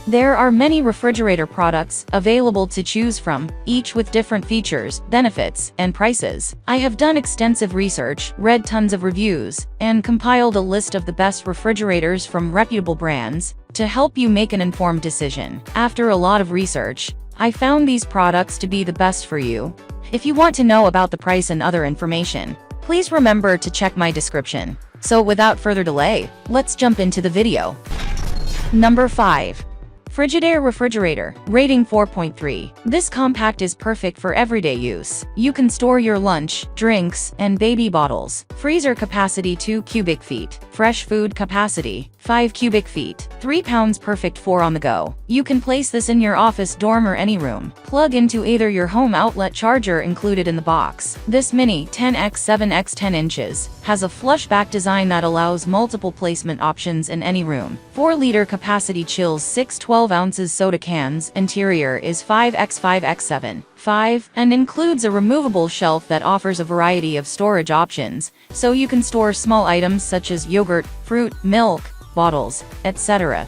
There are many refrigerator products available to choose from, each with different features, benefits, and prices. I have done extensive research, read tons of reviews, and compiled a list of the best refrigerators from reputable brands to help you make an informed decision. After a lot of research, I found these products to be the best for you. If you want to know about the price and other information, please remember to check my description. So without further delay, let's jump into the video. Number 5. Frigidaire Refrigerator, rating 4.3. This compact is perfect for everyday use. You can store your lunch, drinks, and baby bottles. Freezer capacity 2 cubic feet. Fresh food capacity 5 cubic feet. 3 pounds, perfect for on the go. You can place this in your office, dorm, or any room. Plug into either your home outlet charger included in the box. This mini 10x7x 10 inches has a flush back design that allows multiple placement options in any room. 4-liter capacity, chills 6 12-ounces soda cans. Interior is 5x5x7. 5, and includes a removable shelf that offers a variety of storage options, so you can store small items such as yogurt, fruit, milk, bottles, etc.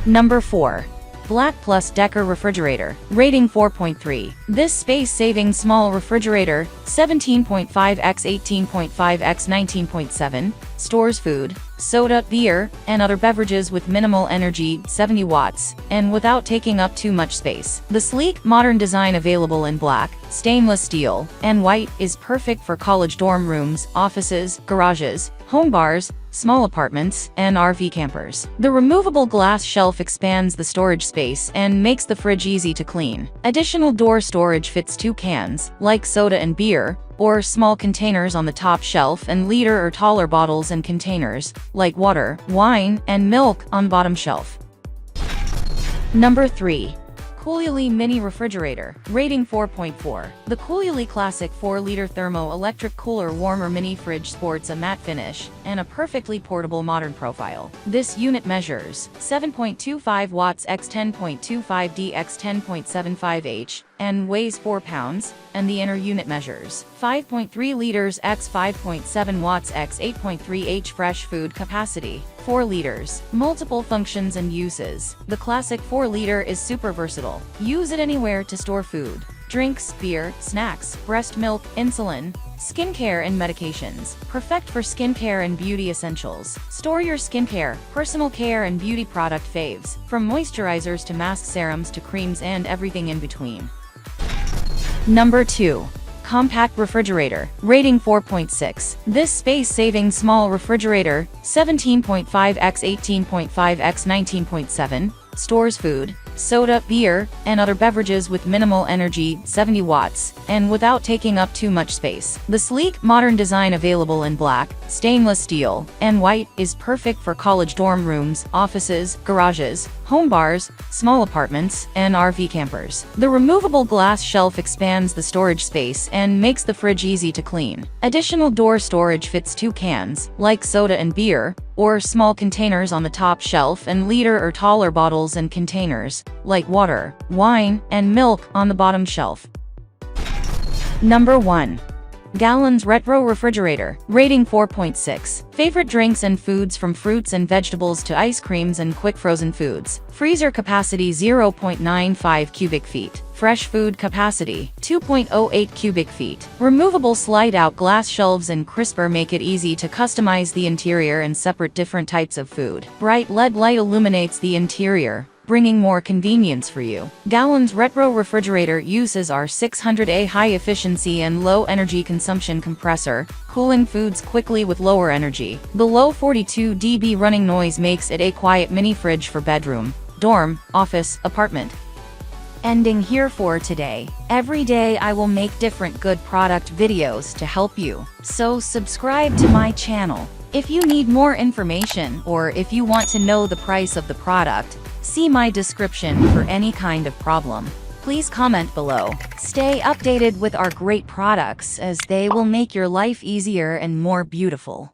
Number 4. Black Plus Decker Refrigerator, rating 4.3. This space-saving small refrigerator, 17.5 x 18.5 x 19.7, stores food, soda, beer, and other beverages with minimal energy, 70 watts, and without taking up too much space. The sleek, modern design, available in black, stainless steel, and white, is perfect for college dorm rooms, offices, garages, home bars, small apartments, and RV campers. The removable glass shelf expands the storage space and makes the fridge easy to clean. Additional door storage fits 2 cans, like soda and beer, or small containers on the top shelf, and liter or taller bottles and containers, like water, wine, and milk, on bottom shelf. Number 3. Koolili Mini Refrigerator, rating 4.4. The Koolili Classic 4-liter thermo-electric cooler warmer mini fridge sports a matte finish and a perfectly portable modern profile. This unit measures 7.25 watts x 10.25 d x 10.75 h and weighs 4 pounds, and the inner unit measures 5.3 liters x 5.7 watts x 8.3 h. Fresh food capacity 4 liters. Multiple functions and uses. The classic 4-liter is super versatile. Use it anywhere to store food, drinks, beer, snacks, breast milk, insulin, skincare, and medications. Perfect for skincare and beauty essentials. Store your skincare, personal care, and beauty product faves, from moisturizers to mask serums to creams and everything in between. Number 2. Compact Refrigerator, rating 4.6. This space-saving small refrigerator, 17.5 x 18.5 x 19.7, stores food, soda, beer, and other beverages with minimal energy, 70 watts, and without taking up too much space. The sleek, modern design, available in black, stainless steel, and white, is perfect for college dorm rooms, offices, garages, home bars, small apartments, and RV campers. The removable glass shelf expands the storage space and makes the fridge easy to clean. Additional door storage fits 2 cans, like soda and beer, or small containers on the top shelf, and liter or taller bottles and containers, like water, wine, and milk, on the bottom shelf. Number 1. Gallons Retro Refrigerator, rating 4.6. Favorite drinks and foods, from fruits and vegetables to ice creams and quick frozen foods. Freezer capacity 0.95 cubic feet. Fresh food capacity 2.08 cubic feet. Removable slide-out glass shelves and crisper make it easy to customize the interior and separate different types of food. Bright LED light illuminates the interior, bringing more convenience for you. Gallons Retro Refrigerator uses our 600A high-efficiency and low-energy consumption compressor, cooling foods quickly with lower energy. The low 42 dB running noise makes it a quiet mini fridge for bedroom, dorm, office, apartment. Ending here for today. Every day I will make different good product videos to help you, so subscribe to my channel. If you need more information, or if you want to know the price of the product, see my description for any kind of problem. Please comment below. Stay updated with our great products, as they will make your life easier and more beautiful.